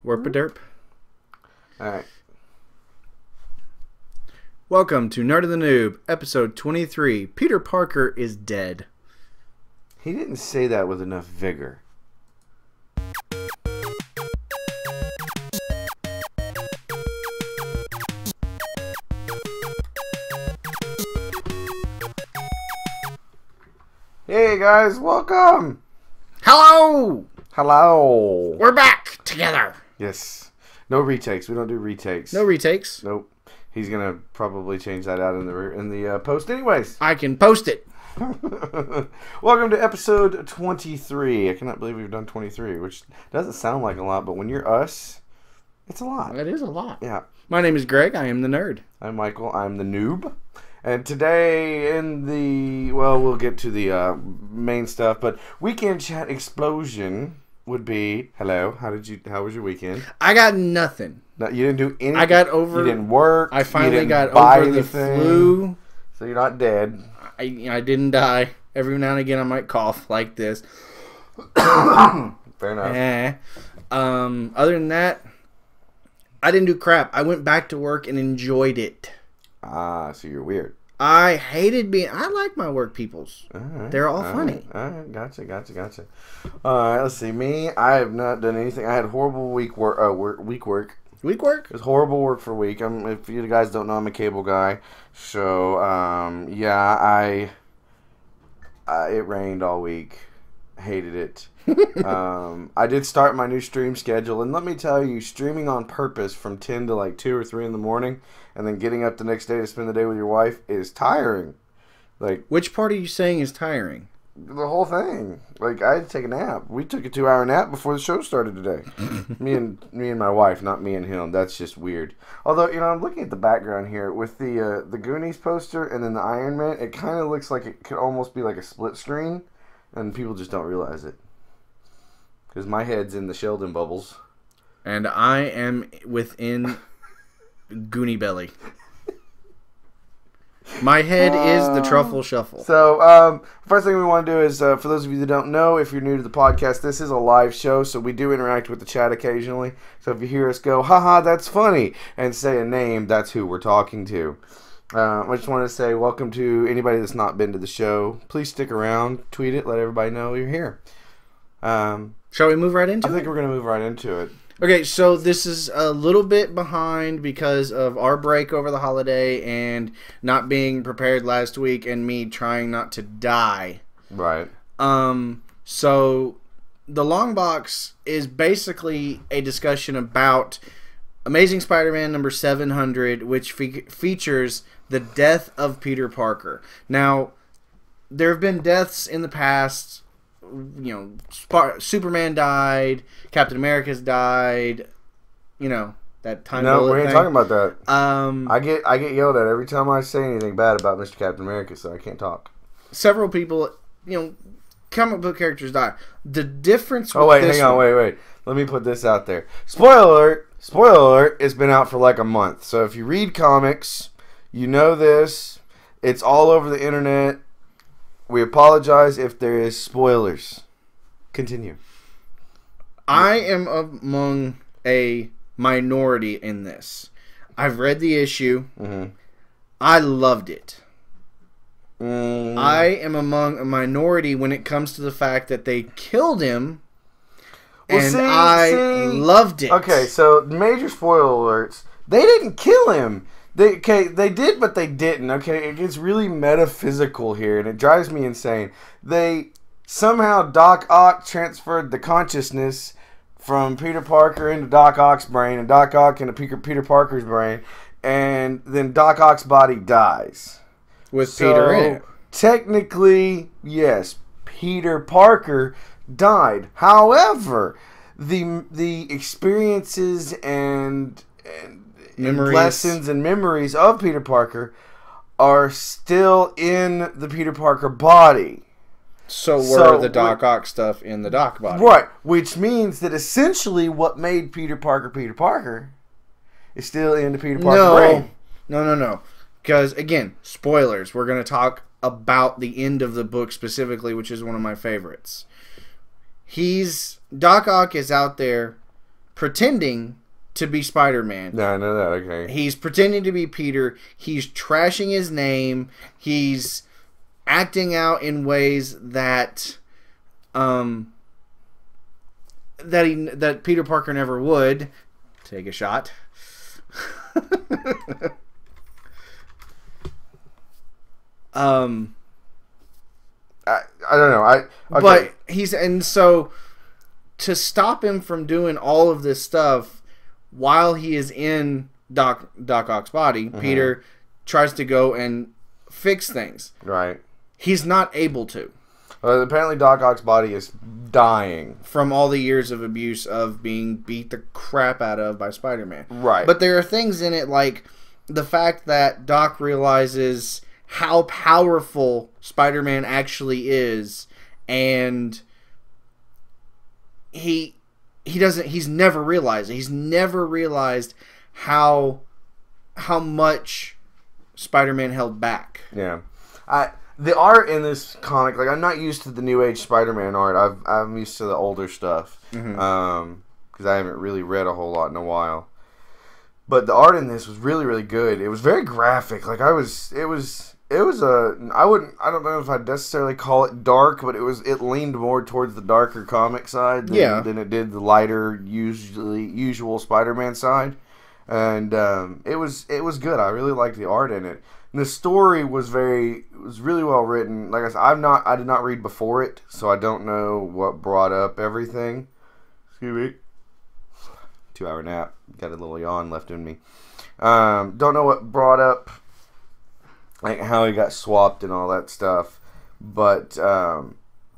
Warp-a-derp. Alright. Welcome to Nerd of the Noob, episode 23. Peter Parker is dead. He didn't say that with enough vigor. Hey guys, welcome! Hello! Hello! We're back together! Yes. No retakes. We don't do retakes. No retakes. Nope. He's gonna probably change that out in the post anyways. I can post it. Welcome to episode 23. I cannot believe we've done 23, which doesn't sound like a lot, but when you're us, it's a lot. That is a lot. Yeah. My name is Greg. I am the nerd. I'm Michael. I'm the noob. And today in the, well, we'll get to the main stuff, but weekend chat explosion would be, hello, how was your weekend? I got nothing. No, you didn't do anything. I got over. You didn't work. I finally got over anything. The flu. So you're not dead. I didn't die. Every now and again I might cough like this. Fair enough. Other than that, I didn't do crap. I went back to work and enjoyed it. Ah, so you're weird. I hated being... I like my work peoples. Right, they're all funny. Alright, gotcha. Alright, let's see. Me, I have not done anything. I had horrible week work. Week work? It was horrible work for a week. If you guys don't know, I'm a cable guy. So, yeah, it rained all week. Hated it. I did start my new stream schedule, and let me tell you, streaming on purpose from 10 to like 2 or 3 in the morning, and then getting up the next day to spend the day with your wife is tiring. Like, which part are you saying is tiring? The whole thing. Like, I had to take a nap. We took a 2-hour nap before the show started today. me and my wife, not me and him. That's just weird. Although, you know, I'm looking at the background here with the Goonies poster and then the Iron Man. It kind of looks like it could almost be like a split screen, and people just don't realize it. Because my head's in the Sheldon bubbles. And I am within Goonie Belly. My head is the Truffle Shuffle. So, first thing we want to do is, for those of you that don't know, if you're new to the podcast, this is a live show, so we do interact with the chat occasionally. So if you hear us go, haha, that's funny, and say a name, that's who we're talking to. I just want to say welcome to anybody that's not been to the show. Please stick around, tweet it, let everybody know you're here. Shall we move right into it? I think we're going to move right into it. Okay, so this is a little bit behind because of our break over the holiday and not being prepared last week and me trying not to die. Right. So the long box is basically a discussion about Amazing Spider-Man number 700, which features the death of Peter Parker. Now, there have been deaths in the past. You know, Superman died, Captain America's died, you know, that time. No, we ain't talking about that. I get yelled at every time I say anything bad about Mr. Captain America, so I can't talk. Several people, you know, comic book characters die. The difference with hang on, wait. Let me put this out there. Spoiler alert, it's been out for like a month. So if you read comics, you know this. It's all over the internet. We apologize if there is spoilers. Continue. I am among a minority in this. I've read the issue. Mm-hmm. I loved it. I am among a minority when it comes to the fact that they killed him. And I loved it. Okay, so major spoiler alerts. They didn't kill him. They did, but they didn't. Okay, it gets really metaphysical here, and it drives me insane. They somehow Doc Ock transferred the consciousness from Peter Parker into Doc Ock's brain, and Doc Ock into Peter Parker's brain, and then Doc Ock's body dies with Peter in it. Technically, yes, Peter Parker died. However, the experiences and lessons and memories of Peter Parker are still in the Peter Parker body. So were the Doc Ock stuff in the Doc body. Right, which means that essentially what made Peter Parker is still in the Peter Parker brain. No. Because, again, spoilers. We're going to talk about the end of the book specifically, which is one of my favorites. Doc Ock is out there pretending to be Spider-Man. Yeah, I know that. Okay. He's pretending to be Peter. He's trashing his name. He's acting out in ways that that Peter Parker never would. Take a shot. I don't know. Okay. But so to stop him from doing all of this stuff while he is in Doc Ock's body, Peter tries to go and fix things. Right. He's not able to. Apparently, Doc Ock's body is dying from all the years of abuse of being beat the crap out of by Spider-Man. Right. But there are things in it like the fact that Doc realizes how powerful Spider-Man actually is, and he's never realized it. He's never realized how much Spider-Man held back. Yeah. The art in this comic, like, I'm not used to the New Age Spider-Man art. I'm used to the older stuff. Because I haven't really read a whole lot in a while. But the art in this was really, really good. It was very graphic. Like, I don't know if I'd necessarily call it dark, but it leaned more towards the darker comic side than it did the lighter, usual Spider-Man side. And it was good. I really liked the art in it. And the story was really well written. Like I said, I did not read before it, so I don't know what brought up everything. Excuse me. 2-hour nap. Got a little yawn left in me. Don't know what brought up, like, how he got swapped and all that stuff. But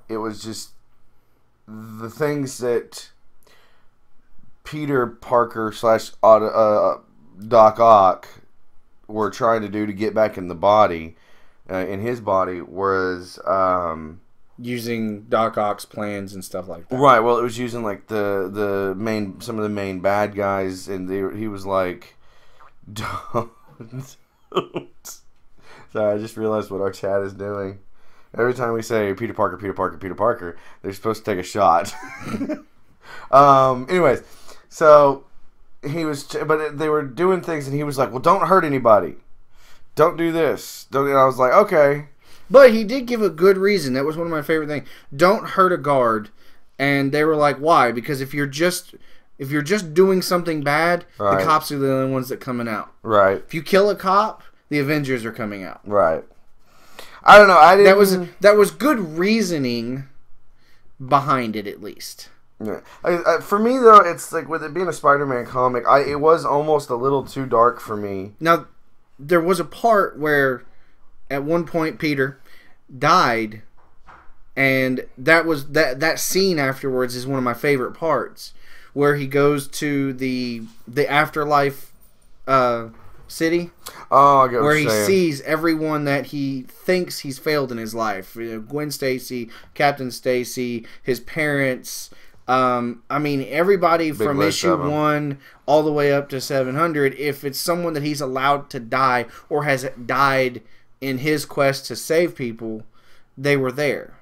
it was just the things that Peter Parker / Doc Ock were trying to do to get back in the body, in his body, was using Doc Ock's plans and stuff like that. Right. Well, it was using like some of the main bad guys, and he was like, don't. Sorry, I just realized what our chat is doing. Every time we say Peter Parker, Peter Parker, Peter Parker, they're supposed to take a shot. Anyways, so but they were doing things, and he was like, well, don't hurt anybody. Don't do this. And I was like, okay. But he did give a good reason. That was one of my favorite things. Don't hurt a guard. And they were like, why? Because if you're just doing something bad, right, the cops are the only ones that are coming out. Right. If you kill a cop, the Avengers are coming out. Right. I don't know. That was good reasoning behind it, at least. Yeah. For me, though, it's like, with it being a Spider-Man comic, it was almost a little too dark for me. Now, there was a part where, at one point, Peter died, and that scene afterwards is one of my favorite parts, where he goes to the afterlife city. Oh, I get what where you're he saying. sees everyone that he thinks he's failed in his life. Gwen Stacy, Captain Stacy, his parents. Everybody from issue 1 all the way up to 700. If it's someone that he's allowed to die or has died in his quest to save people, they were there.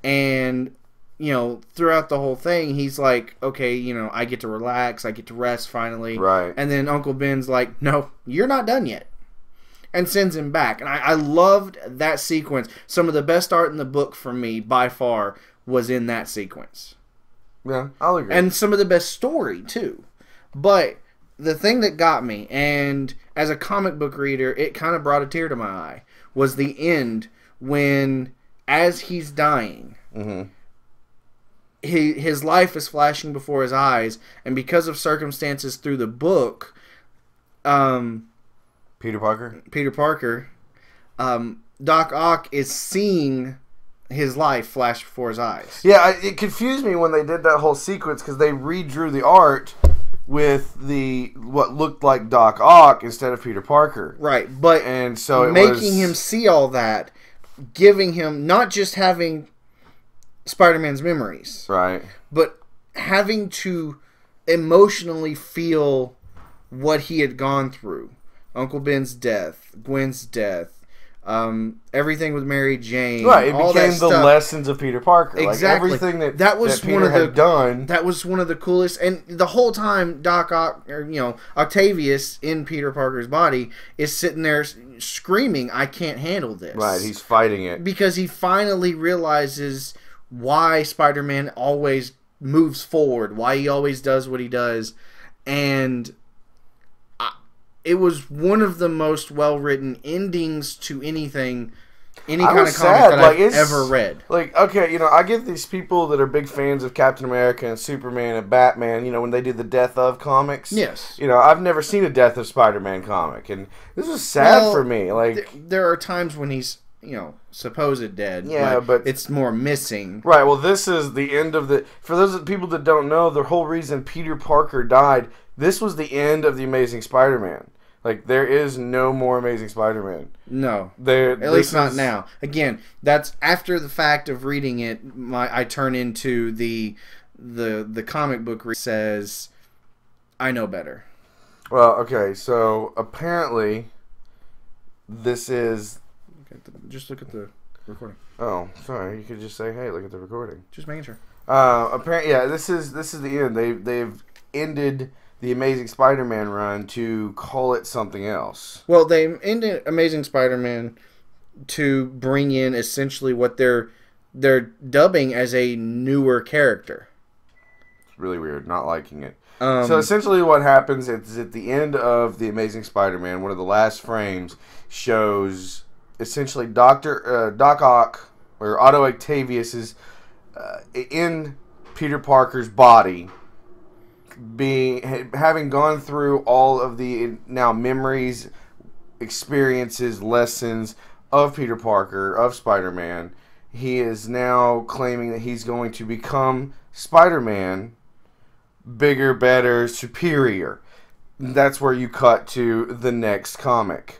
And, throughout the whole thing, he's like, okay, I get to relax, I get to rest finally. Right. And then Uncle Ben's like, no, you're not done yet. And sends him back. And I loved that sequence. Some of the best art in the book for me, by far, was in that sequence. Yeah, I'll agree. And some of the best story, too. But the thing that got me, and as a comic book reader, it kind of brought a tear to my eye, was the end when, as he's dying, his life is flashing before his eyes, and because of circumstances through the book, Peter Parker, Doc Ock is seeing his life flash before his eyes. Yeah, it confused me when they did that whole sequence, because they redrew the art with what looked like Doc Ock instead of Peter Parker. Right, but and so making him see all that, giving him not just having Spider-Man's memories, right, but having to emotionally feel what he had gone through. Uncle Ben's death, Gwen's death, everything with Mary Jane. Right, it all became that the stuff. lessons of Peter Parker. Exactly. Like everything that was Peter one of the had done. That was one of the coolest. And the whole time, Octavius in Peter Parker's body is sitting there screaming, "I can't handle this." Right, he's fighting it because he finally realizes why Spider-Man always moves forward, why he always does what he does, and it was one of the most well-written endings to anything, any kind of comic that I've ever read. Like, okay, I get these people that are big fans of Captain America and Superman and Batman, when they do the Death of comics. Yes. I've never seen a Death of Spider-Man comic, and this was sad for me. Like, there are times when he's, supposed dead. Yeah, but it's more missing. Right, well, this is the end of the... For those people that don't know, the whole reason Peter Parker died, this was the end of the Amazing Spider-Man. Like, there is no more Amazing Spider-Man. No. At least not now. Again, that's after the fact of reading it, I turn into the comic book says, I know better. Well, okay, so apparently this is... Just look at the recording. Oh, sorry. You could just say, "Hey, look at the recording." Just making sure. Apparently, yeah. This is the end. They've ended the Amazing Spider-Man run to call it something else. Well, they ended Amazing Spider-Man to bring in essentially what they're dubbing as a newer character. It's really weird. Not liking it. So essentially, what happens is at the end of the Amazing Spider-Man, one of the last frames shows. Essentially, Doc Ock, or Otto Octavius, is in Peter Parker's body, having gone through all of the now memories, experiences, lessons of Peter Parker, of Spider-Man. He is now claiming that he's going to become Spider-Man, bigger, better, superior. That's where you cut to the next comic.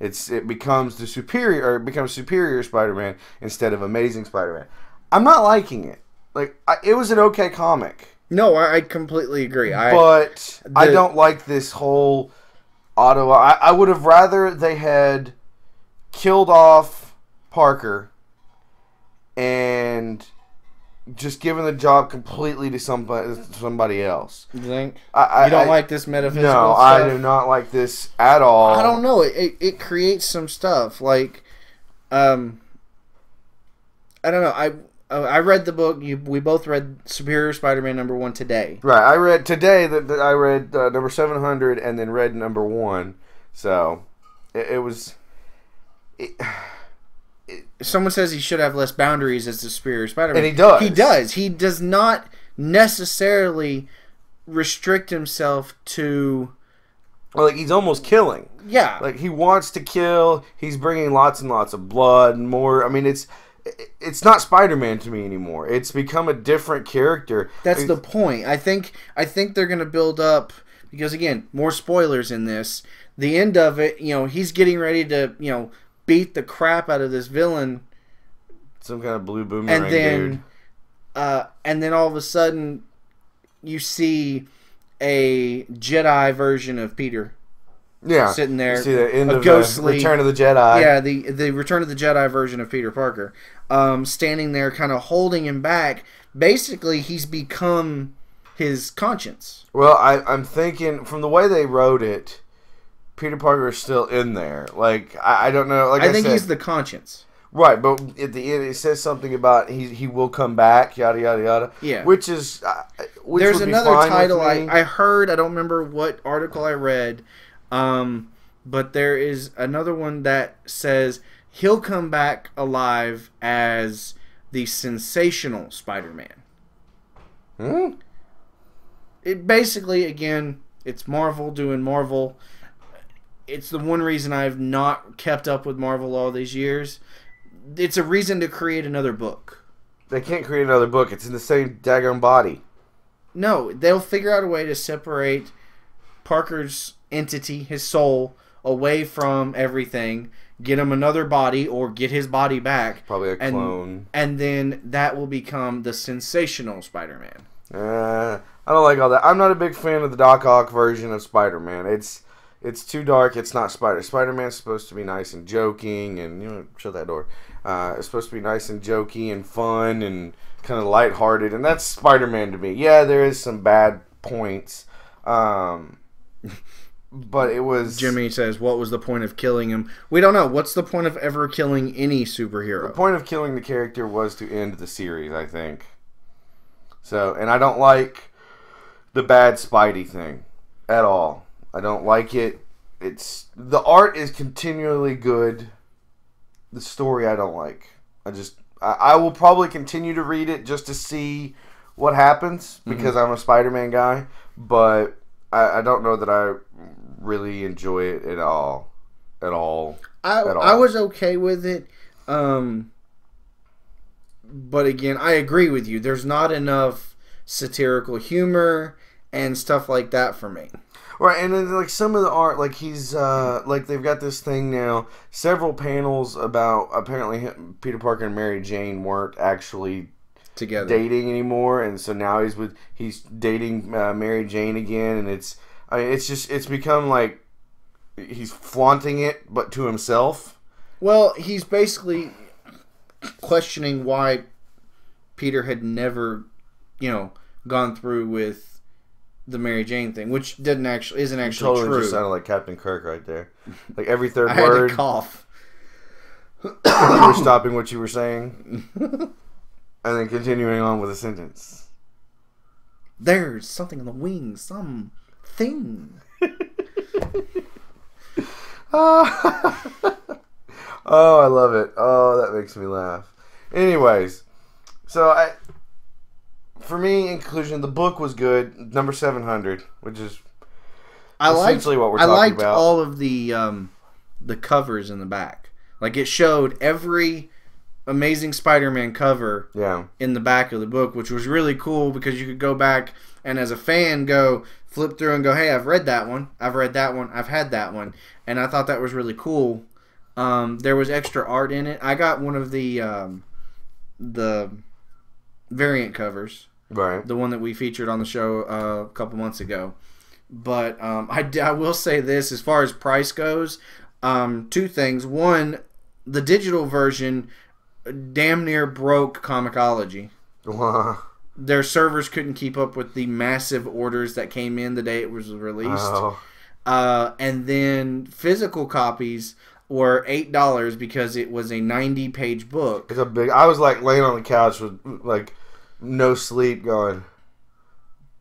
It becomes superior Spider-Man instead of Amazing Spider-Man. I'm not liking it. Like, it was an okay comic. No, I completely agree. I don't like this whole Otto. I would have rather they had killed off Parker and just given the job completely to somebody else. You think? You don't like this metaphysical stuff? No, I do not like this at all. I don't know. It creates some stuff. Like, I don't know. I read the book. We both read Superior Spider-Man #1 today. Right. I read today that I read number 700 and then read number 1. So, it was... Someone says he should have less boundaries as the Superior Spider-Man. And he does. He does. He does not necessarily restrict himself to... Well, like, he's almost killing. Yeah. Like, he wants to kill. He's bringing lots and lots of blood and more. I mean, it's not Spider-Man to me anymore. It's become a different character. That's the point. I think they're going to build up... Because, again, more spoilers in this. The end of it, he's getting ready to, beat the crap out of this villain, some kind of blue boomerang dude, and then all of a sudden you see a Jedi version of Peter. Yeah, sitting there, you see the end of ghostly the Return of the Jedi. Yeah, the Return of the Jedi version of Peter Parker, standing there, kind of holding him back. Basically, he's become his conscience. Well, I'm thinking from the way they wrote it, Peter Parker is still in there. Like, I don't know. Like I think said, he's the conscience. Right, but at the end it says something about he will come back, yada yada yada. Yeah. Which is there's another title I heard. I don't remember what article I read, but there is another one that says he'll come back alive as the sensational Spider-Man. It basically, again, it's Marvel doing Marvel. It's the one reason I've not kept up with Marvel all these years. It's a reason to create another book. They can't create another book. It's in the same daggone body. No, they'll figure out a way to separate Parker's entity, his soul, away from everything, get him another body, or get his body back. Probably a clone. And then that will become the sensational Spider-Man. I don't like all that. I'm not a big fan of the Doc Ock version of Spider-Man. It's too dark. It's not Spider-Man's supposed to be nice and joking, and shut that door. It's supposed to be nice and jokey and fun and kind of lighthearted, and that's Spider-Man to me. Yeah, there is some bad points, but it was. Jimmy says, "What was the point of killing him?" We don't know. What's the point of ever killing any superhero? The point of killing the character was to end the series, I think. So, and I don't like the bad Spidey thing at all. I don't like it. The art is continually good. The story I don't like. I will probably continue to read it just to see what happens because I'm a Spider-Man guy, but I don't know that I really enjoy it at all. I was okay with it, but again, I agree with you. There's not enough satirical humor and stuff like that for me. Right, and then like some of the art, like he's like they've got this thing now, several panels about apparently Peter Parker and Mary Jane weren't actually together dating anymore, and so now he's dating Mary Jane again, and it's become like he's flaunting it, but to himself. Well, he's basically questioning why Peter had never, gone through with the Mary Jane thing, which isn't actually totally true. Just sounded like Captain Kirk right there. Like every third I word. had to cough. You were stopping what you were saying, and then continuing on with a sentence. There's something on the wings, something. Oh, I love it. Oh, that makes me laugh. Anyways, so for me, in conclusion, the book was good. Number 700, which is essentially what we're talking about. I liked all of the covers in the back. Like, it showed every Amazing Spider-Man cover in the back of the book, which was really cool because you could go back and as a fan flip through and go, hey, I've read that one, I've read that one, I've had that one. And I thought that was really cool. There was extra art in it. I got one of the variant covers. Right. The one that we featured on the show a couple months ago. But I will say this, as far as price goes, two things. One, the digital version damn near broke Comixology. Their servers couldn't keep up with the massive orders that came in the day it was released. Oh. And then physical copies were $8 because it was a 90-page book. It's a big. I was like laying on the couch with like no sleep, going,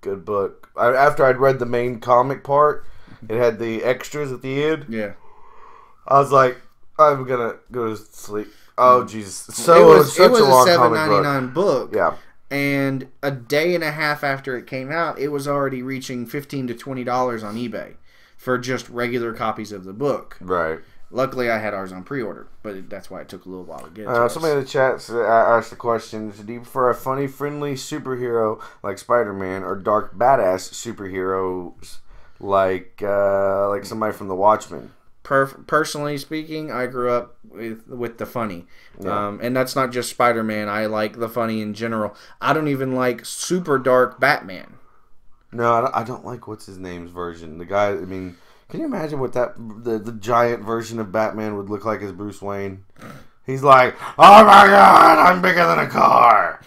good book. After I'd read the main comic part, it had the extras at the end. Yeah, I was like, I'm gonna go to sleep. Oh Jesus! It was a $7.99 book. Yeah. And a day and a half after it came out, it was already reaching $15 to $20 on eBay for just regular copies of the book. Right. Luckily, I had ours on pre-order, but that's why it took a little while to get to somebody in the chat asked the question, do you prefer a funny, friendly superhero like Spider-Man or dark, badass superheroes like somebody from The Watchmen? Personally speaking, I grew up with the funny. Yeah. And that's not just Spider-Man. I like the funny in general. I don't even like super dark Batman. No, I don't like what's his name's version. The guy, can you imagine what the giant version of Batman would look like as Bruce Wayne? He's like, oh my God, I'm bigger than a car.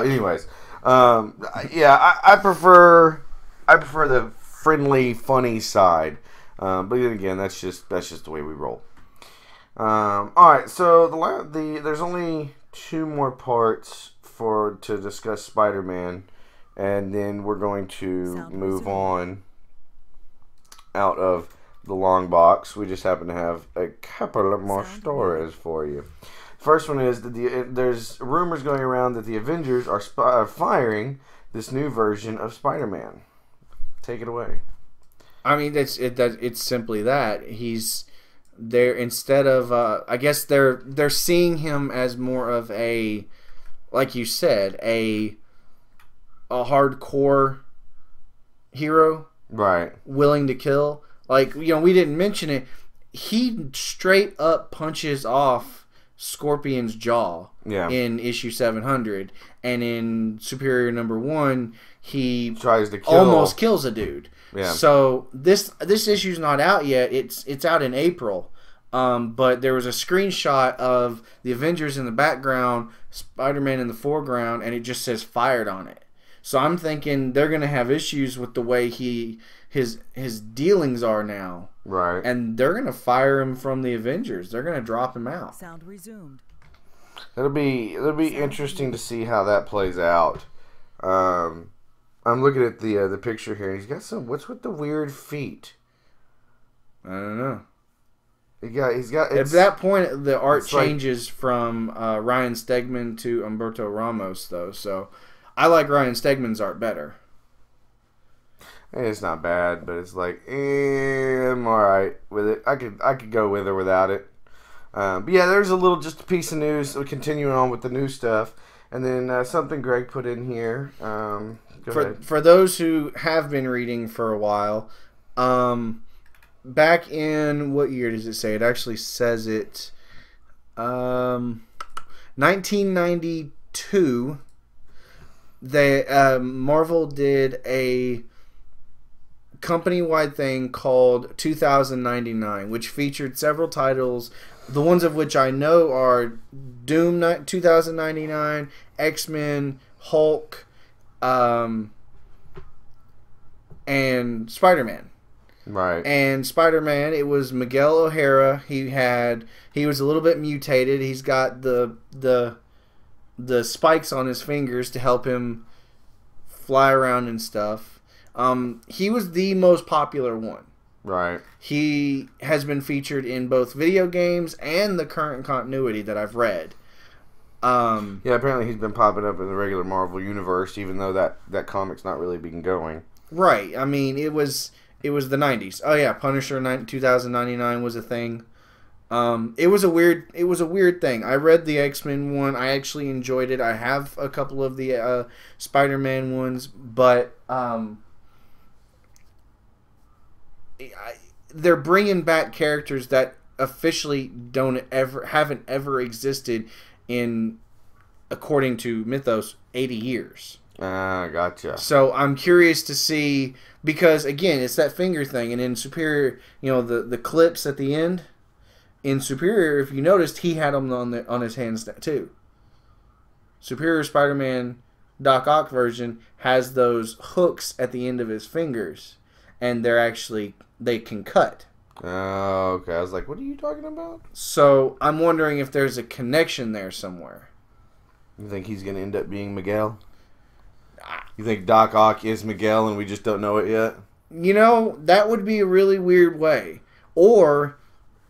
Anyways, I prefer the friendly, funny side. But then again, that's just the way we roll. All right, so there's only 2 more parts to discuss Spider-Man, and then we're going to move on out of the long box. We just happen to have a couple of more stories for you. First one is that there's rumors going around that the Avengers are firing this new version of Spider-Man. Take it away. I mean, it's simply that he's there instead of. I guess they're seeing him as more of a, like you said, a hardcore hero. Right. Willing to kill. Like, we didn't mention it. He straight up punches off Scorpion's jaw in issue 700, and in Superior #1 he tries to almost kills a dude. Yeah. So this issue's not out yet. It's out in April. But there was a screenshot of the Avengers in the background, Spider-Man in the foreground, and it just says fired on it. So I'm thinking they're gonna have issues with the way his dealings are now. Right. And they're gonna fire him from the Avengers. They're gonna drop him out. Sound resumed. It'll be interesting to see how that plays out. I'm looking at the picture here. He's got some. What's with the weird feet? I don't know. He's got. At that point, the art changes from Ryan Stegman to Humberto Ramos, though. So I like Ryan Stegman's art better. It's not bad, but it's like I'm all right with it. I could go with or without it. But yeah, there's just a piece of news. We're continuing on with the new stuff, and then something Greg put in here. Go ahead. For those who have been reading for a while, back in what year does it say? It actually says it. 1992. Marvel did a company-wide thing called 2099, which featured several titles. The ones of which I know are Doom 2099, X-Men, Hulk, and Spider-Man. Right. And Spider-Man, it was Miguel O'Hara. He was a little bit mutated. He's got the spikes on his fingers to help him fly around and stuff. He was the most popular one. Right. He has been featured in both video games and the current continuity that I've read. Yeah, apparently he's been popping up in the regular Marvel universe, even though that comic's not really been going. Right. I mean, it was the 90s. Oh yeah, Punisher 2099 was a thing. It was a weird thing. I read the X-Men one. I actually enjoyed it. I have a couple of the Spider-Man ones, but they're bringing back characters that officially haven't ever existed in, according to Mythos, 80 years. Gotcha. So I'm curious to see, because again, it's that finger thing, and in Superior, the clips at the end. In Superior, if you noticed, he had them on his hands too. Superior Spider-Man Doc Ock version has those hooks at the end of his fingers, and they can cut. Oh, okay. I was like, what are you talking about? So I'm wondering if there's a connection there somewhere. You think he's going to end up being Miguel? You think Doc Ock is Miguel and we just don't know it yet? That would be a really weird way. Or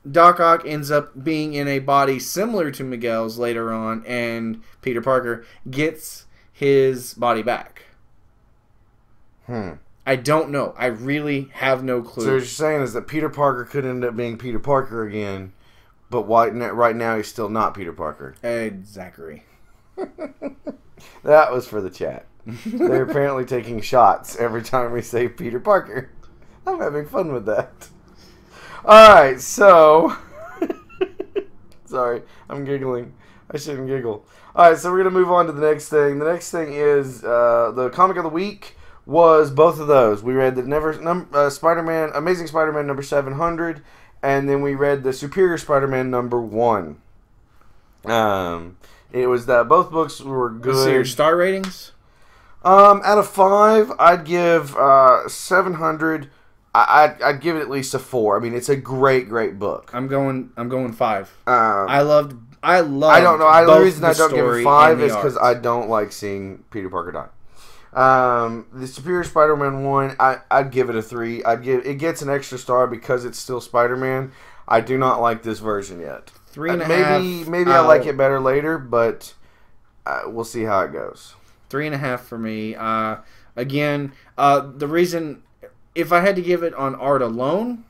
Doc Ock ends up being in a body similar to Miguel's later on, and Peter Parker gets his body back. I don't know. I really have no clue. So what you're saying is that Peter Parker could end up being Peter Parker again, but right now he's still not Peter Parker. Exactly. That was for the chat. They're apparently taking shots every time we say Peter Parker. I'm having fun with that. Alright, so... Sorry, I'm giggling. I shouldn't giggle. Alright, so we're going to move on to the next thing. The next thing is the comic of the week was both of those. We read the Spider-Man, Amazing Spider-Man number 700, and then we read the Superior Spider-Man number 1. It was that both books were good. So your star ratings? Out of 5, I'd give 700. I'd give it at least a 4. I mean, it's a great book. I'm going 5. I don't know. The reason I don't give it 5 is because I don't like seeing Peter Parker die. The Superior Spider-Man 1, I'd give it a 3. It gets an extra star because it's still Spider-Man. I do not like this version yet. 3.5. Maybe I like it better later, but we'll see how it goes. 3.5 for me. Again, the reason, if I had to give it on art alone,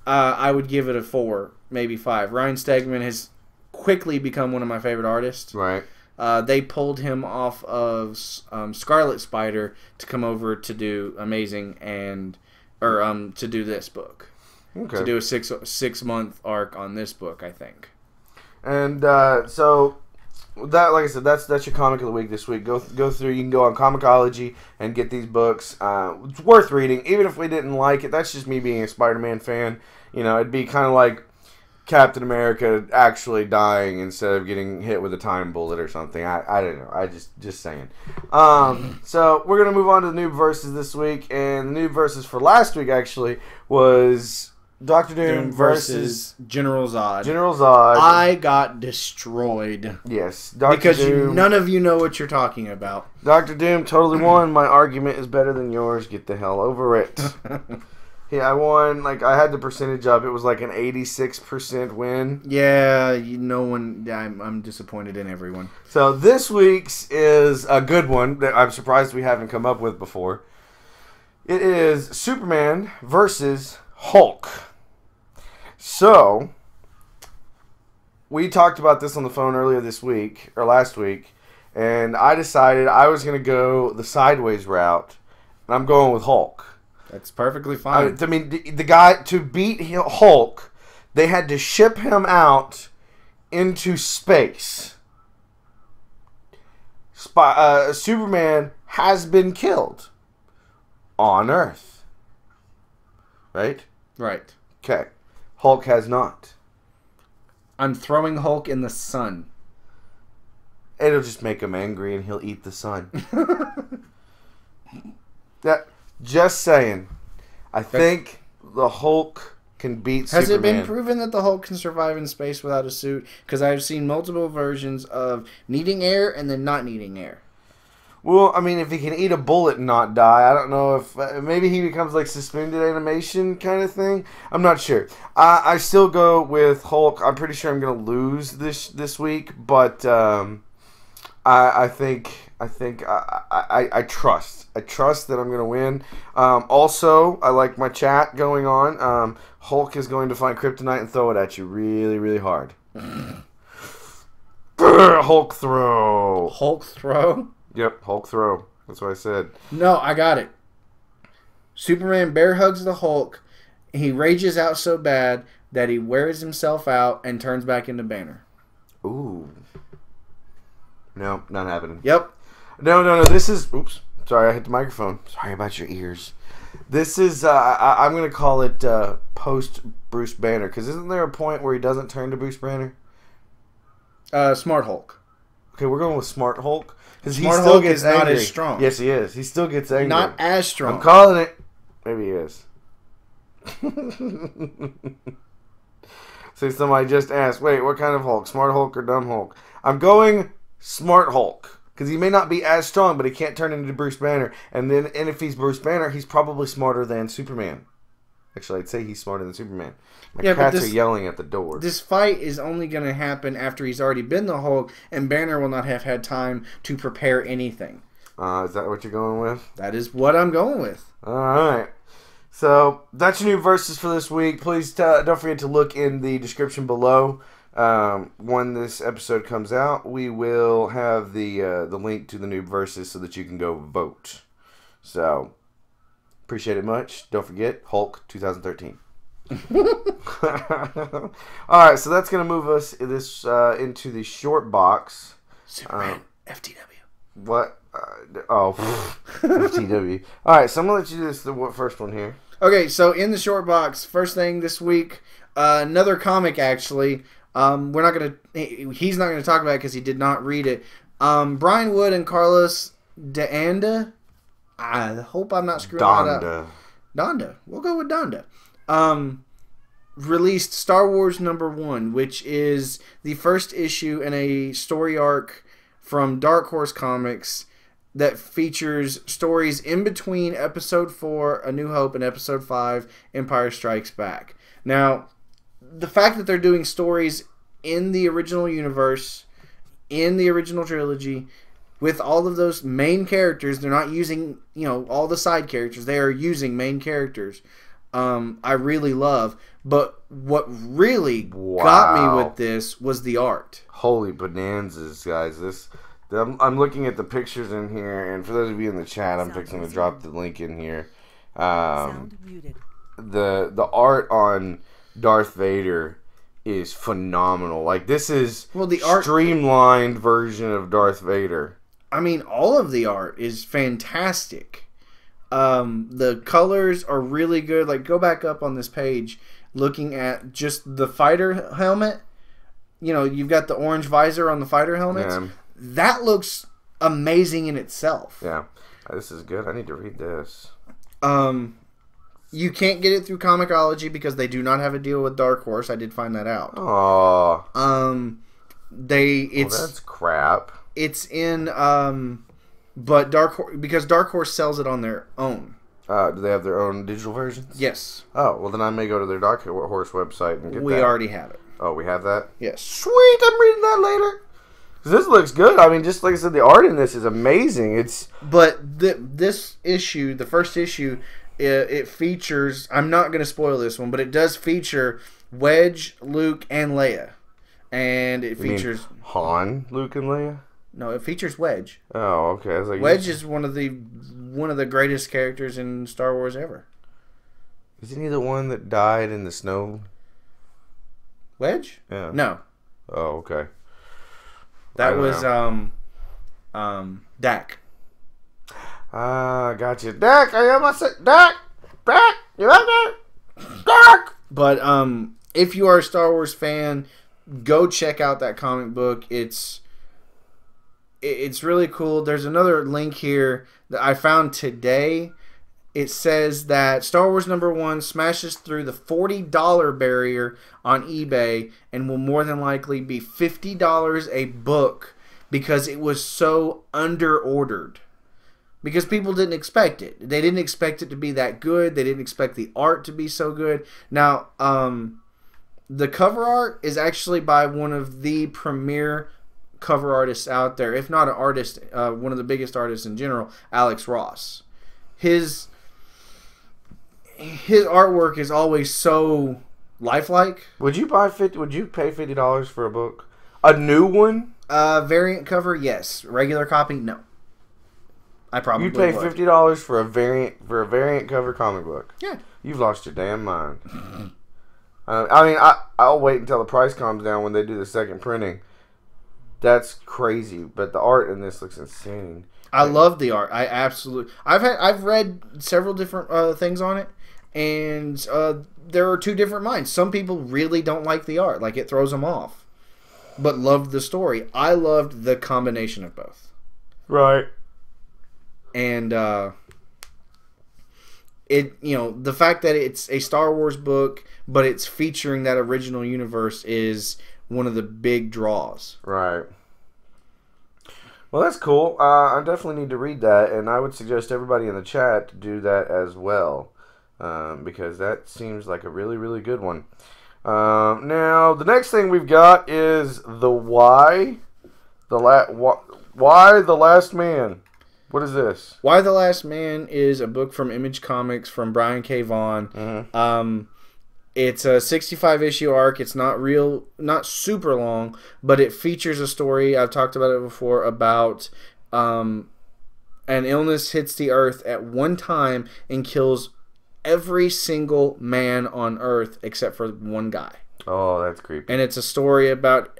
I would give it a 4, maybe 5. Ryan Stegman has quickly become one of my favorite artists. Right. They pulled him off of Scarlet Spider to come over to do Amazing to do this book. Okay. To do a 6-month arc on this book, I think. And so that, like I said, that's your comic of the week this week. Go through. You can go on Comixology and get these books. It's worth reading, even if we didn't like it. That's just me being a Spider-Man fan. You know, it'd be kind of like Captain America actually dying instead of getting hit with a time bullet or something. I don't know. I just saying. So we're gonna move on to the Noob verses this week, and the Noob verses for last week actually was Doctor Doom versus General Zod. General Zod. I got destroyed. Yes, Dr. Because Doom. none of you know what you're talking about. Dr. Doom totally won. My argument is better than yours. Get the hell over it. Yeah, I won. Like, I had the percentage up. It was like an 86% win. Yeah, I'm disappointed in everyone. So this week's is a good one that I'm surprised we haven't come up with before. It is Superman versus Hulk. So, we talked about this on the phone earlier this week, or last week, and I decided I was going to go the sideways route, and I'm going with Hulk. That's perfectly fine. I mean, the guy, to beat Hulk, they had to ship him out into space. Superman has been killed on Earth. Right? Right. Okay. Hulk has not. I'm throwing Hulk in the sun. It'll just make him angry and he'll eat the sun. Just saying. I think the Hulk can beat Superman. Has it been proven that the Hulk can survive in space without a suit? Because I've seen multiple versions of needing air and then not needing air. Well, I mean, if he can eat a bullet and not die, I don't know if... maybe he becomes like suspended animation kind of thing. I'm not sure. I still go with Hulk. I'm pretty sure I'm going to lose this week, but I trust. I trust that I'm going to win. Also, I like my chat going on. Hulk is going to find kryptonite and throw it at you really, really hard. Hulk throw. Hulk throw? Yep, Hulk throw. That's what I said. No, I got it. Superman bear hugs the Hulk. He rages out so bad that he wears himself out and turns back into Banner. Ooh. No, not happening. Yep. No. This is... Oops. Sorry, I hit the microphone. Sorry about your ears. This is... I'm going to call it post-Bruce Banner. Because isn't there a point where he doesn't turn to Bruce Banner? Smart Hulk. Okay, we're going with Smart Hulk. Because he Smart still Hulk gets is angry. not as strong. Yes, he is. He still gets angry. Not as strong. I'm calling it. Maybe he is. So somebody just asked, wait, what kind of Hulk? Smart Hulk or Dumb Hulk? I'm going Smart Hulk. Because he may not be as strong, but he can't turn into Bruce Banner. And if he's Bruce Banner, he's probably smarter than Superman. Actually, I'd say he's smarter than Superman. My cats are yelling at the door. This fight is only going to happen after he's already been the Hulk, and Banner will not have had time to prepare anything. Is that what you're going with? That is what I'm going with. All right. So, that's your new verses for this week. Please don't forget to look in the description below. When this episode comes out, we will have the link to the new verses so that you can go vote. So, appreciate it much. Don't forget, Hulk 2013. Alright, so that's going to move us into the short box. Superman, FTW. What? FTW. Alright, so I'm going to let you do the first one here. Okay, so in the short box, first thing this week, another comic actually. He's not gonna talk about it because he did not read it. Brian Wood and Carlos D'Anda. I hope I'm not screwing that up. Donda. We'll go with Donda. Released Star Wars #1, which is the first issue in a story arc from Dark Horse Comics that features stories in between Episode 4, A New Hope, and Episode 5, Empire Strikes Back. Now, the fact that they're doing stories in the original universe, in the original trilogy, with all of those main characters, they're not using, all the side characters. They are using main characters. I really love. But what really got me with this was the art. Holy bonanzas, guys. I'm looking at the pictures in here, and for those of you in the chat, I'm fixing to drop the link in here. The art on Darth Vader is phenomenal. Like, this is the art, streamlined version of Darth Vader. I mean, all of the art is fantastic. The colors are really good. Like, go back up on this page, looking at just the fighter helmet. You know, you've got the orange visor on the fighter helmets. Yeah. That looks amazing in itself. Yeah, this is good. I need to read this. You can't get it through Comixology because they do not have a deal with Dark Horse. I did find that out. Oh. That's crap. It's in but because Dark Horse sells it on their own. Do they have their own digital versions? Yes. Oh, well then I may go to their Dark Horse website and get that. We already have it. Oh, we have that? Yes. Sweet, I'm reading that later. This looks good. I mean, just like I said, the art in this is amazing. But this issue, the first issue, it features, I'm not going to spoil this one, but it does feature Wedge, Luke, and Leia. And it features Han, Luke, and Leia? No, it features Wedge. Oh, okay. I was like, Wedge is one of the greatest characters in Star Wars ever. Isn't he the one that died in the snow? Wedge? Yeah. No. Oh, okay. That was Dak. Gotcha. Dak, I am Dak, you out there? Dak. But if you are a Star Wars fan, go check out that comic book. It's really cool. There's another link here that I found today. It says that Star Wars #1 smashes through the $40 barrier on eBay and will more than likely be $50 a book because it was so under-ordered. Because people didn't expect it. They didn't expect it to be that good. They didn't expect the art to be so good. Now, the cover art is actually by one of the premier cover artists out there. If not an artist, one of the biggest artists in general, Alex Ross. His artwork is always so lifelike. Would you pay $50 for a book? A new one? Variant cover, yes. Regular copy, no. I probably You'd pay would. $50 for a variant cover comic book. Yeah. You've lost your damn mind. I'll wait until the price comes down when they do the second printing. That's crazy, but the art in this looks insane. I love the art. I've read several different things on it, and there are two different minds. Some people really don't like the art, like it throws them off, but loved the story. I loved the combination of both. Right. And the fact that it's a Star Wars book, but it's featuring that original universe is one of the big draws. Right. Well, that's cool. I definitely need to read that, and I would suggest everybody in the chat to do that as well, because that seems like a really, really good one. Now, the next thing we've got is Why the Last Man. What is this? Why the Last Man is a book from Image Comics from Brian K. Vaughan. Mm-hmm. It's a 65-issue arc. It's not super long, but it features a story. I've talked about it before about an illness hits the Earth at one time and kills every single man on Earth except for one guy. Oh, that's creepy. And it's a story about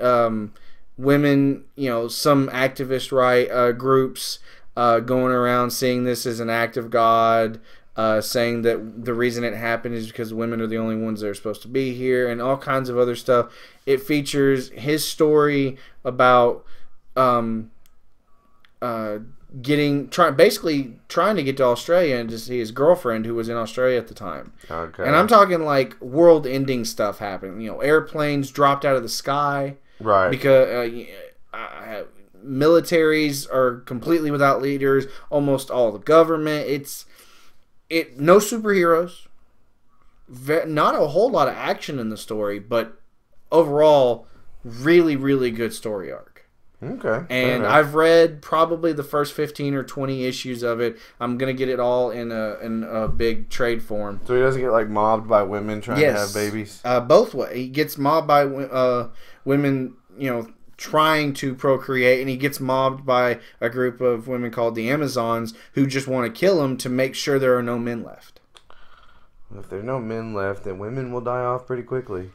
women, some activist groups going around seeing this as an act of God, saying that the reason it happened is because women are the only ones that are supposed to be here, and all kinds of other stuff. It features his story about basically trying to get to Australia and to see his girlfriend who was in Australia at the time. Okay. And I'm talking like world-ending stuff happened. Airplanes dropped out of the sky. Right. Because militaries are completely without leaders. Almost all the government. No superheroes. Not a whole lot of action in the story, but overall, really, really good story arc. Okay. And I've read probably the first 15 or 20 issues of it. I'm gonna get it all in a big trade form. So he doesn't get mobbed by women trying to have babies. Both ways. He gets mobbed by women, trying to procreate, and he gets mobbed by a group of women called the Amazons who just want to kill him to make sure there are no men left. If there are no men left, then women will die off pretty quickly.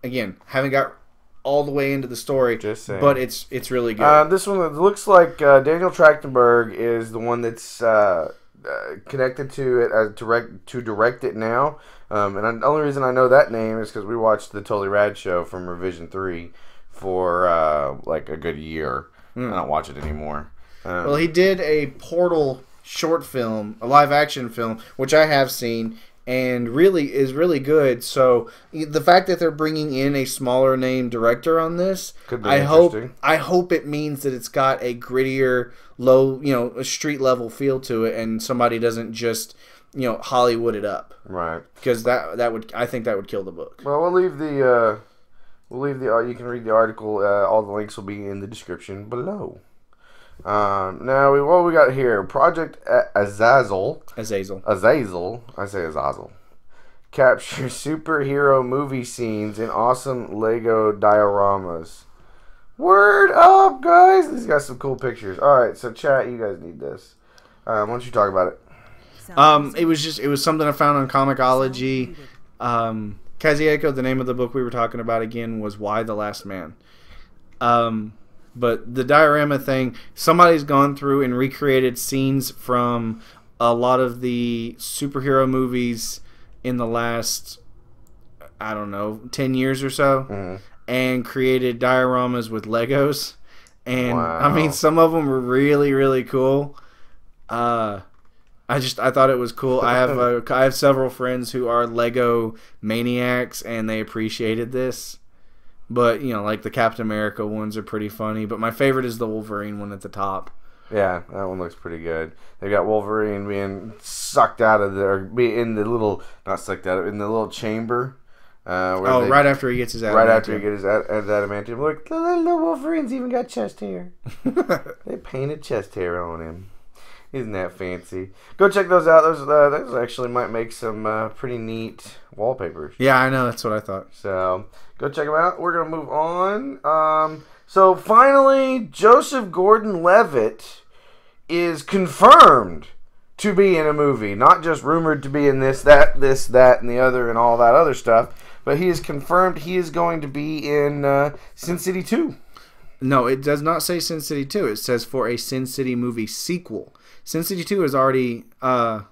again, haven't got all the way into the story, Just saying. but it's really good. This one looks like Daniel Trachtenberg is the one that's connected to it to direct it now. And the only reason I know that name is because we watched the Totally Rad show from Revision 3 for like a good year. I don't watch it anymore. Well, he did a Portal short film, a live action film, which I have seen, and really is really good. So the fact that they're bringing in a smaller name director on this, Could be I interesting. hope it means that it's got a grittier, low, a street level feel to it, and somebody doesn't just Hollywood it up, Right? because I think that would kill the book. Well, we'll leave the you can read the article. All the links will be in the description below. Now, what we got here? Project Azazel. I say Azazel. Captures superhero movie scenes in awesome Lego dioramas. Word up, guys! These got some cool pictures. All right, so chat, you guys need this. Why don't you talk about it? It was something I found on Comixology. Kazieko, the name of the book we were talking about again was Why the Last Man. But the diorama thing, somebody's gone through and recreated scenes from a lot of the superhero movies in the last, 10 years or so, and created dioramas with Legos. And I mean, some of them were really, really cool. I thought it was cool. I have several friends who are Lego maniacs, and they appreciated this. But, like the Captain America ones are pretty funny. But my favorite is the Wolverine one at the top. Yeah, that one looks pretty good. They got Wolverine being sucked out of there, in the little, not sucked out, in the little chamber. Right after he gets his adamantium. Right after he gets his adamantium. Look, the little Wolverine's even got chest hair. They painted chest hair on him. Isn't that fancy? Go check those out. Those actually might make some pretty neat wallpapers. Yeah, I know. That's what I thought. So, go check them out. We're going to move on. So, finally, Joseph Gordon-Levitt is confirmed to be in a movie. Not just rumored to be in this, that, and the other, and all that other stuff. But he is confirmed he is going to be in Sin City 2. No, it does not say Sin City 2. It says for a Sin City movie sequel. Sin City 2 is already... I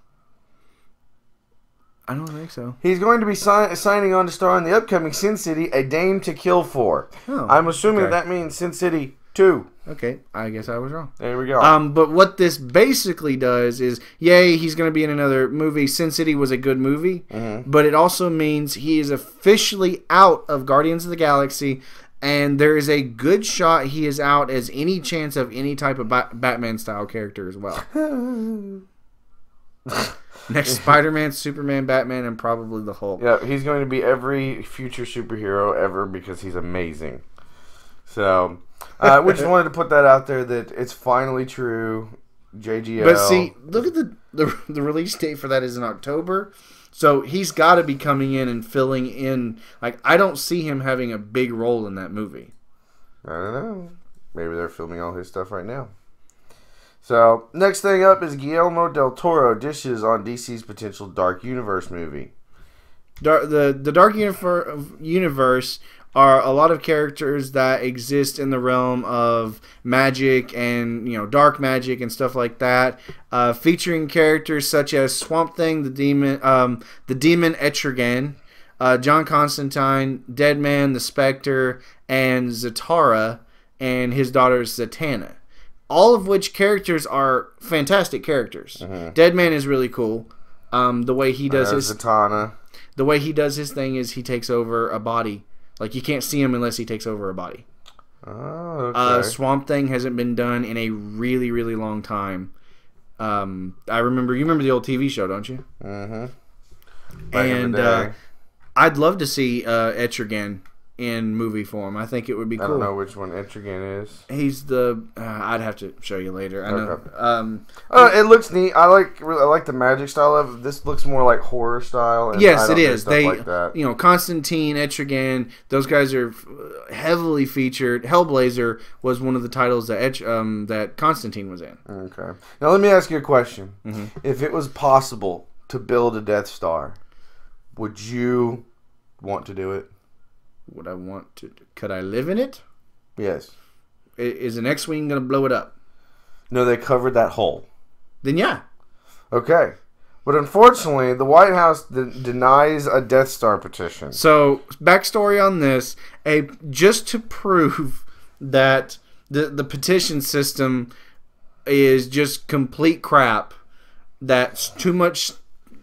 don't think so. He's going to be signing on to star in the upcoming Sin City, A Dame to Kill For. Oh, I'm assuming that means Sin City 2. Okay, I guess I was wrong. There we go. But what this basically does is, yay, he's going to be in another movie. Sin City was a good movie, but it also means he is officially out of Guardians of the Galaxy, and there is a good shot he is out as any chance of any type of Batman-style character as well. Next, Spider-Man, Superman, Batman, and probably the Hulk. Yeah, he's going to be every future superhero ever because he's amazing. So, we just wanted to put that out there that it's finally true. JGL. But see, look at the release date for that is in October. So he's got to be coming in and filling in. Like, I don't see him having a big role in that movie. I don't know. Maybe they're filming all his stuff right now. So, next thing up is Guillermo del Toro dishes on DC's potential Dark Universe movie. The Dark Universe are a lot of characters that exist in the realm of magic and dark magic and stuff like that, featuring characters such as Swamp Thing, the demon Etrigan, John Constantine, Deadman, the Spectre, and Zatara and his daughter Zatanna. All of which characters are fantastic characters. Deadman is really cool. The way he does Zatanna. The way he does his thing is he takes over a body. Like, you can't see him unless he takes over a body. Oh, okay. Swamp Thing hasn't been done in a really, really long time. You remember the old TV show, don't you? And I'd love to see Etrigan in movie form. I think it would be cool. I don't know which one Etrigan is. He's the... I'd have to show you later. I know. Okay. It looks neat. I like the magic style of it. This looks more like horror style. And yes, it is. Like that. Constantine, Etrigan, those guys are heavily featured. Hellblazer was one of the titles that Constantine was in. Okay. Now let me ask you a question. If it was possible to build a Death Star, would you want to do it? Would I want to? Could I live in it? Yes. Is an X-wing going to blow it up? No, they covered that hole. Then yeah. Okay. But unfortunately, the White House denies a Death Star petition. So, backstory on this, just to prove that the petition system is just complete crap, that too much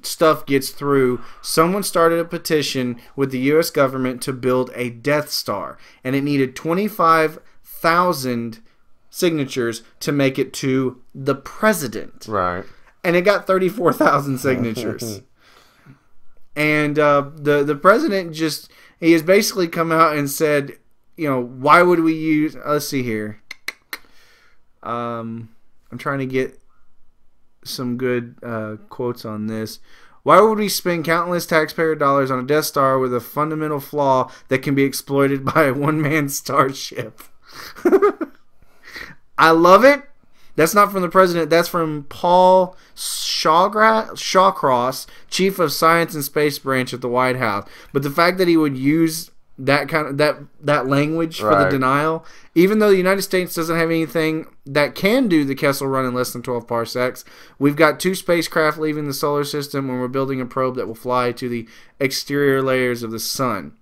stuff gets through, someone started a petition with the U.S. government to build a Death Star, and it needed 25,000 signatures to make it to the president. Right. And it got 34,000 signatures. And the president he has basically come out and said, why would we use... Let's see here. I'm trying to get some good quotes on this. Why would we spend countless taxpayer dollars on a Death Star with a fundamental flaw that can be exploited by a one-man starship? I love it. That's not from the president. That's from Paul Shawcross, chief of science and space branch at the White House. But the fact that he would use that kind of that language for the denial, even though the United States doesn't have anything that can do the Kessel run in less than 12 parsecs, we've got 2 spacecraft leaving the solar system, and we're building a probe that will fly to the exterior layers of the sun.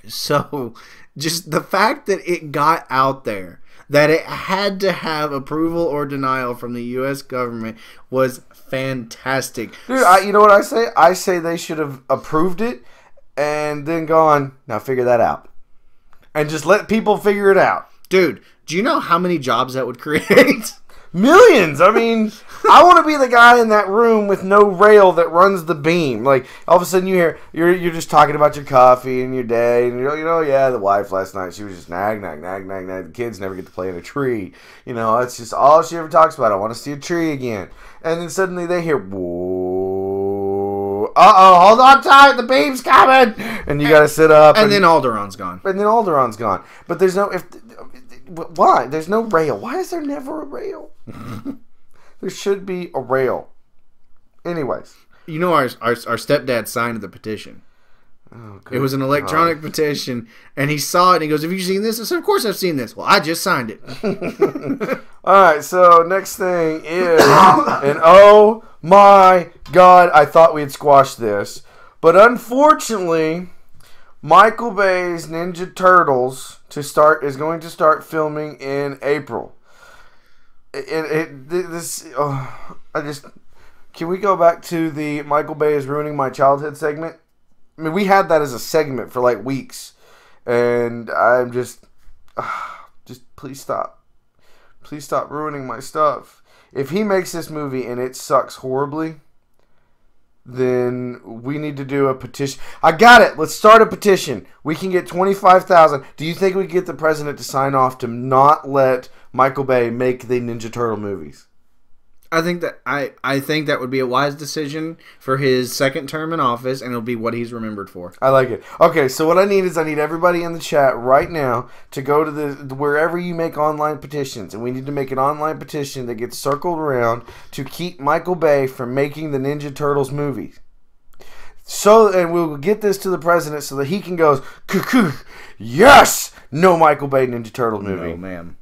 So, just the fact that it got out there, that it had to have approval or denial from the U.S. government, was fantastic. Dude, you know what I say? I say they should have approved it and then gone, now figure that out. And just let people figure it out. Dude, do you know how many jobs that would create? Millions. I mean, I want to be the guy in that room with no rail that runs the beam. Like, all of a sudden you're just talking about your coffee and your day, and yeah, the wife last night, she was just nag. The kids never get to play in a tree. That's just all she ever talks about. I want to see a tree again. And then suddenly they hear, whoa, hold on tight, the beam's coming. And you got to sit up. And then Alderon's gone. But there's no, why? There's no rail. Why is there never a rail? There should be a rail. Anyways. Our stepdad signed the petition. Oh, it was an electronic petition, and he saw it, and he goes, have you seen this? I said, of course I've seen this. Well, I just signed it. Alright, so next thing is, and oh my god, I thought we had squashed this. But unfortunately, Michael Bay's Ninja Turtles is going to start filming in April. Can we go back to the Michael Bay is ruining my childhood segment? I mean, we had that as a segment for like weeks, and I'm just please stop ruining my stuff. If he makes this movie and it sucks horribly, then we need to do a petition. I got it. Let's start a petition. We can get 25,000. Do you think we can get the president to sign off to not let Michael Bay make the Ninja Turtle movies? I think that would be a wise decision for his second term in office, and it'll be what he's remembered for. I like it. Okay, so what I need everybody in the chat right now to go to wherever you make online petitions, and we need to make an online petition that gets circled around to keep Michael Bay from making the Ninja Turtles movies. And we'll get this to the president so that he can go, yes, no Michael Bay Ninja Turtles movie. No, ma'am.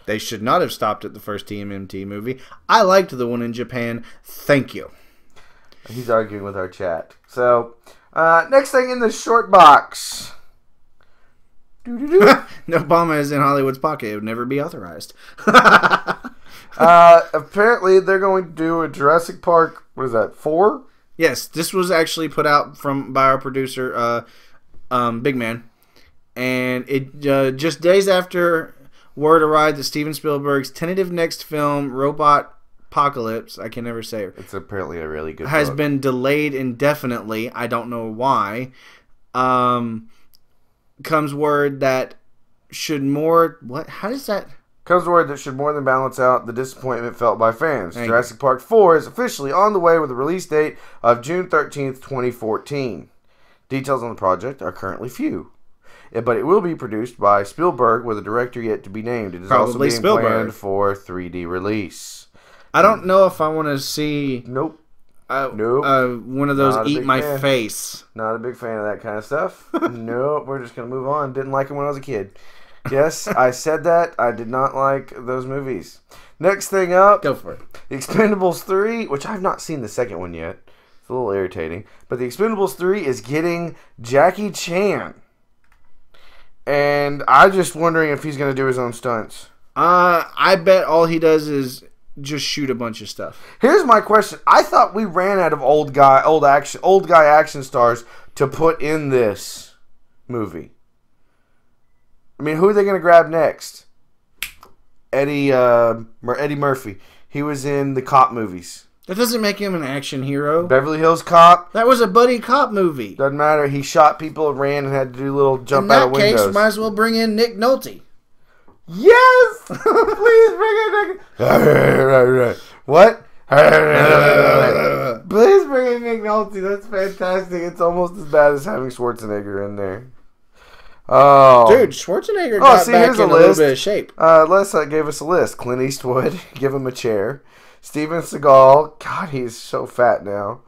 They should not have stopped at the first TMNT movie. I liked the one in Japan. Thank you. He's arguing with our chat. So, next thing in the short box. No, Obama is in Hollywood's pocket. It would never be authorized. Apparently, they're going to do a Jurassic Park, what is that, 4? Yes, this was actually put out by our producer, Big Man. And it just days after word arrived that Steven Spielberg's tentative next film, Robot Apocalypse, I can never say it. It's apparently a really good has book. Been delayed indefinitely. I don't know why. Comes word that should more... What? How does that... Comes word that should more than balance out the disappointment felt by fans. Jurassic Park 4 is officially on the way with a release date of June 13th, 2014. Details on the project are currently few. But it will be produced by Spielberg with a director yet to be named. It is Probably also being Spielberg. planned for 3D release. I don't know if I want to see... Nope. Nope. One of those Not a eat big my fan. face. Not a big fan of that kind of stuff. Nope. We're just going to move on. Didn't like them when I was a kid. Yes, I said that. I did not like those movies. Next thing up. Go for it. The Expendables 3, which I've not seen the second one yet. It's a little irritating. But the Expendables 3 is getting Jackie Chan. And I'm just wondering if he's going to do his own stunts. I bet all he does is just shoot a bunch of stuff. Here's my question. I thought we ran out of old guy action stars to put in this movie. I mean, who are they going to grab next? Eddie Murphy. He was in the cop movies. That doesn't make him an action hero. Beverly Hills Cop. That was a buddy cop movie. Doesn't matter. He shot people, ran, and had to do little jump out of windows. In that case, might as well bring in Nick Nolte. Yes! Please bring in Nick. What? Please bring in Nick Nolte. That's fantastic. It's almost as bad as having Schwarzenegger in there. Oh, dude, Schwarzenegger got back in a little bit of shape. Les gave us a list. Clint Eastwood, give him a chair. Steven Seagal, God, he's so fat now.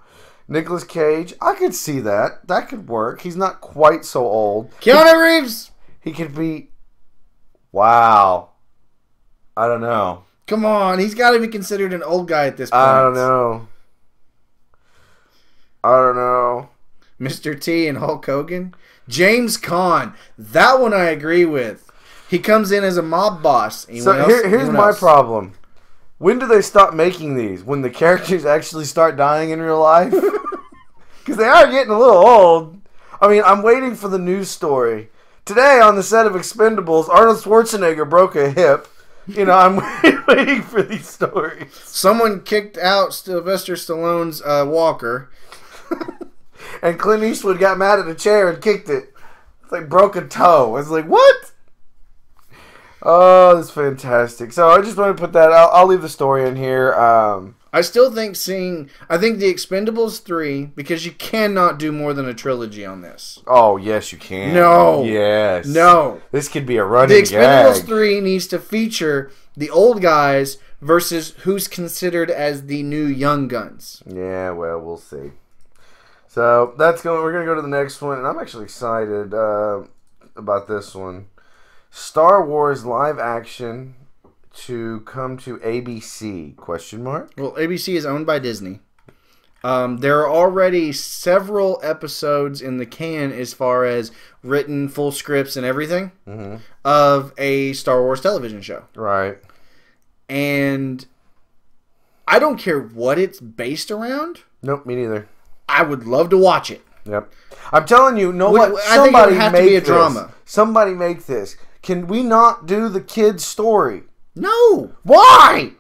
Nicolas Cage, I could see that. That could work. He's not quite so old. Keanu Reeves! He could be... Wow. I don't know. Come on, he's got to be considered an old guy at this point. I don't know. Mr. T and Hulk Hogan. James Caan. That one I agree with. He comes in as a mob boss. Here's my problem. When do they stop making these? When the characters actually start dying in real life? Because they are getting a little old. I mean, I'm waiting for the news story. Today, on the set of Expendables, Arnold Schwarzenegger broke a hip. You know, I'm waiting for these stories. Someone kicked out Sylvester Stallone's walker. And Clint Eastwood got mad at a chair and kicked it. It's like broke a toe. It's like, what? Oh, that's fantastic. So I just want to put that out. I'll leave the story in here. I still think I think the Expendables 3, because you cannot do more than a trilogy on this. Oh, yes, you can. No. Yes. No. This could be a running gag. The Expendables 3 needs to feature the old guys versus who's considered as the new young guns. Yeah, well, we'll see. So we're gonna go to the next one, and I'm actually excited about this one. Star Wars live action to come to ABC? Question mark. Well, ABC is owned by Disney. There are already several episodes in the can as far as written full scripts and everything of a Star Wars television show. Right. And I don't care what it's based around. Nope, me neither. I would love to watch it. Yep. I'm telling you, what? I think it would have to be a drama. Somebody make this. Can we not do the kid's story? No. Why?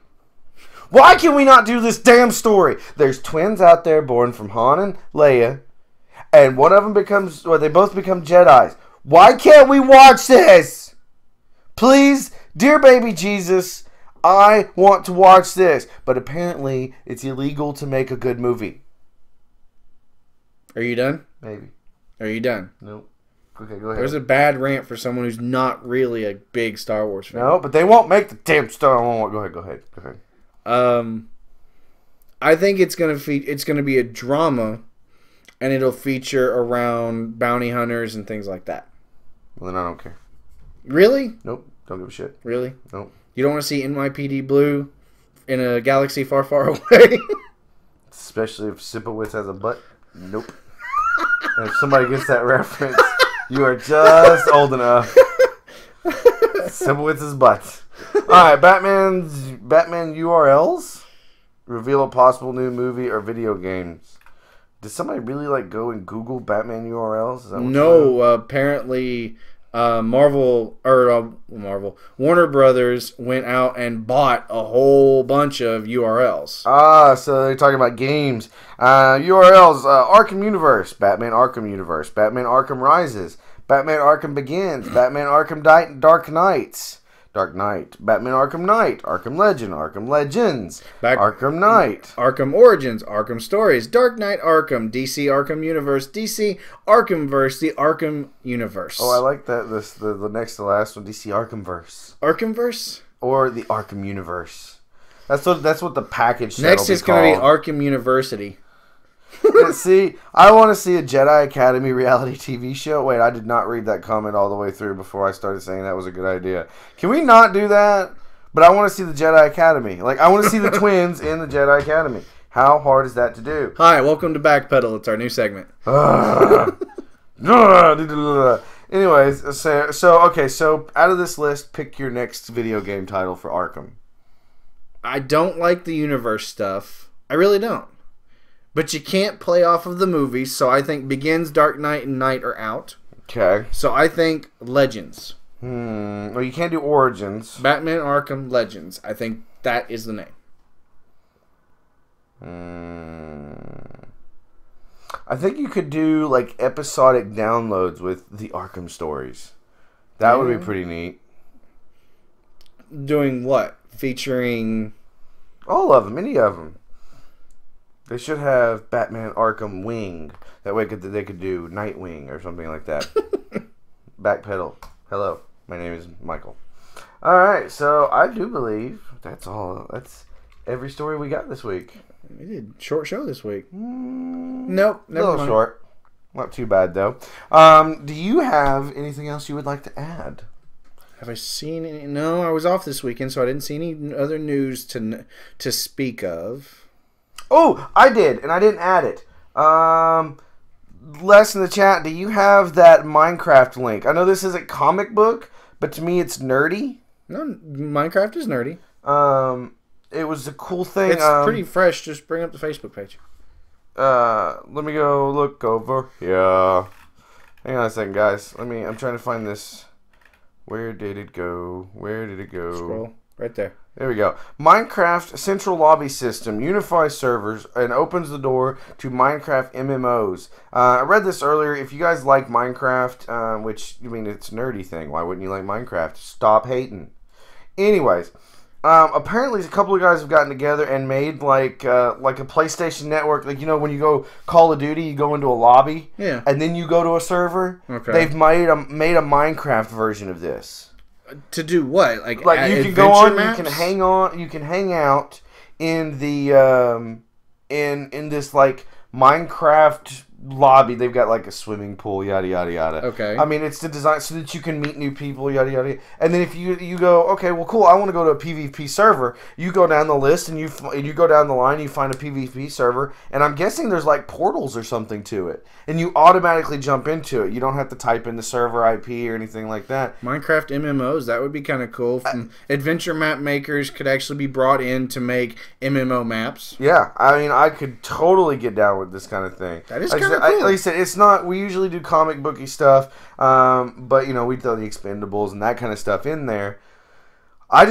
Why can we not do this damn story? There's twins out there born from Han and Leia, and one of them they both become Jedis. Why can't we watch this? Please, dear baby Jesus, I want to watch this. But apparently, it's illegal to make a good movie. Are you done? Maybe. Are you done? Nope. Okay, go ahead. There's a bad rant for someone who's not really a big Star Wars fan. No, but they won't make the damn Star Wars. Go ahead. I think it's gonna be a drama, and it'll feature around bounty hunters and things like that. Well, then I don't care. Really? Nope. Don't give a shit. Really? Nope. You don't want to see NYPD Blue in a galaxy far, far away? Especially if Sipowicz has a butt. Nope. And if somebody gets that reference, you are just old enough. Sipowicz's butt. Alright, Batman URLs reveal a possible new movie or video games. Did somebody really go and Google Batman URLs? Is that what no, apparently Warner Brothers went out and bought a whole bunch of URLs. So they're talking about games. URLs, Arkham Universe, Batman Arkham Universe, Batman Arkham Rises, Batman Arkham Begins, Batman Arkham Dark Knight, Batman Arkham Knight, Arkham Legend, Arkham Legends, Arkham Knight, Arkham Origins, Arkham Stories, Dark Knight Arkham, DC Arkham Universe, DC Arkhamverse, the Arkham Universe. Oh, I like that. The next to last one, DC Arkhamverse. Arkhamverse? Or the Arkham Universe. That's what the package next is going to be Arkham University. See, I want to see a Jedi Academy reality TV show. Wait, I did not read that comment all the way through before I started saying that was a good idea. Can we not do that? But I want to see the Jedi Academy. Like, I want to see the twins in the Jedi Academy. How hard is that to do? Hi, welcome to Backpedal. It's our new segment. Anyways, so out of this list, pick your next video game title for Arkham. I don't like the universe stuff. I really don't. But you can't play off of the movies, so I think Begins, Dark Knight, and Night are out. Okay. So I think Legends. Well, you can't do Origins. Batman Arkham Legends. I think that is the name. I think you could do like episodic downloads with the Arkham stories. That would be pretty neat. Doing what? Featuring all of them, any of them. They should have Batman Arkham Wing. That way they could do Nightwing or something like that. Backpedal. Hello, my name is Michael. All right, so I do believe that's all. That's every story we got this week. We did short show this week. Nope, never a little mind. Short. Not too bad though. Do you have anything else you would like to add? Have I seen any? No, I was off this weekend, so I didn't see any other news to speak of. Oh, I did, and I didn't add it. Les in the chat, do you have that Minecraft link? I know this isn't comic book, but to me it's nerdy. No, Minecraft is nerdy. It was a cool thing. It's pretty fresh. Just bring up the Facebook page. Let me go look over. Yeah. Hang on a second, guys. I'm trying to find this. Where did it go? Where did it go? Scroll. Right there. There we go. Minecraft Central Lobby System unifies servers and opens the door to Minecraft MMOs. I read this earlier. If you guys like Minecraft, which, I mean, it's a nerdy thing. Why wouldn't you like Minecraft? Stop hating. Anyways, apparently a couple of guys have gotten together and made like a PlayStation Network. Like, you know, when you go Call of Duty, you go into a lobby, yeah, and then you go to a server. Okay. They've made a Minecraft version of this. To do what? Like you can go on, maps? You can hang out in the in this like Minecraft lobby. They've got like a swimming pool, yada yada yada. Okay. I mean, it's to design so that you can meet new people, yada yada. And then if you go, okay, well, cool, I want to go to a PvP server. You go down the list and you go down the line. You find a PvP server, and I'm guessing there's like portals or something to it, and you automatically jump into it. You don't have to type in the server IP or anything like that. Minecraft MMOs, that would be kind of cool. Adventure map makers could actually be brought in to make MMO maps. Yeah, I mean, I could totally get down with this kind of thing. That is kind of cool. Like I said, it's not. We usually do comic booky stuff, but you know, we throw the Expendables and that kind of stuff in there. I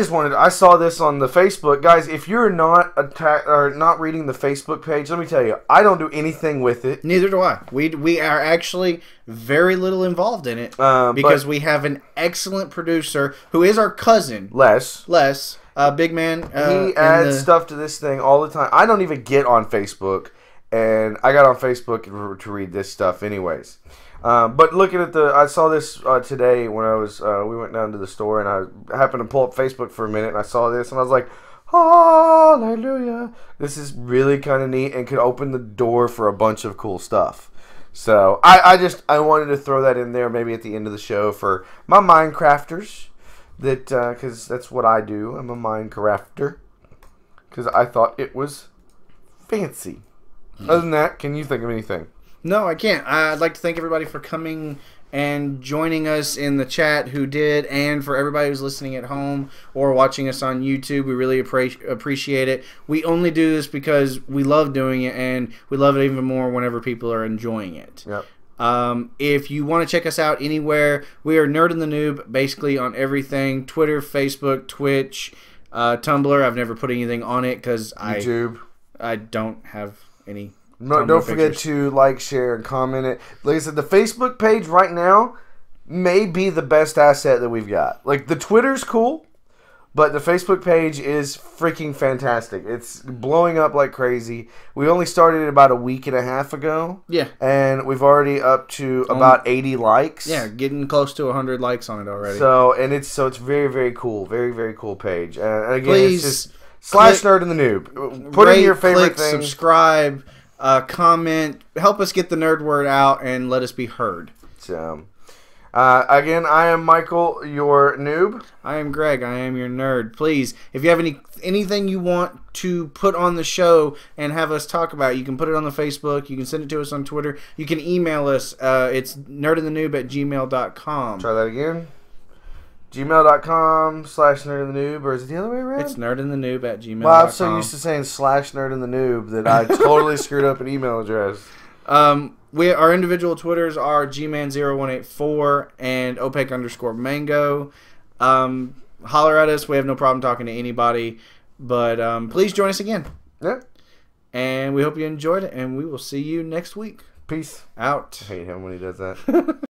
saw this on the Facebook, guys. If you're not not reading the Facebook page, let me tell you, I don't do anything with it. Neither do I. We are actually very little involved in it because we have an excellent producer who is our cousin, Les, big man. He adds stuff to this thing all the time. I don't even get on Facebook. And I got on Facebook to read this stuff anyways. But looking at I saw this today when I was, we went down to the store and I happened to pull up Facebook for a minute and I saw this and I was like, hallelujah. This is really kind of neat and could open the door for a bunch of cool stuff. So I wanted to throw that in there maybe at the end of the show for my Minecrafters. Because that's what I do. I'm a Minecrafter. Because I thought it was fancy. Other than that, can you think of anything? No, I can't. I'd like to thank everybody for coming and joining us in the chat who did, and for everybody who's listening at home or watching us on YouTube. We really appreciate it. We only do this because we love doing it, and we love it even more whenever people are enjoying it. Yep. If you want to check us out anywhere, we are Nerd and the Noob, basically on everything. Twitter, Facebook, Twitch, Tumblr. I've never put anything on it because I don't have any. No, don't forget to like, share, and comment it. Like I said, the Facebook page right now may be the best asset that we've got. Like, the Twitter's cool, but the Facebook page is freaking fantastic. It's blowing up like crazy. We only started it about a week and a half ago. Yeah. And we've already up to about 80 likes. Yeah, getting close to 100 likes on it already. So it's very, very cool. Very, very cool page. And again, please, it's just /Nerd and the Noob. Put in your favorite thing. Subscribe. comment, help us get the nerd word out, and let us be heard. So, again, I am Michael, your noob. I am Greg. I am your nerd. Please, if you have anything you want to put on the show and have us talk about, you can put it on the Facebook. You can send it to us on Twitter. You can email us. It's nerdandthenoob@gmail.com. Try that again. gmail.com/nerdandthenoob, or is it the other way around? It's nerdandthenoob@gmail.com. Well, I'm so used to saying /nerdandthenoob that I totally screwed up an email address. Our individual Twitters are gman0184 and opaque_mango. Holler at us. We have no problem talking to anybody. But please join us again. Yeah. And we hope you enjoyed it. And we will see you next week. Peace. Out. I hate him when he does that.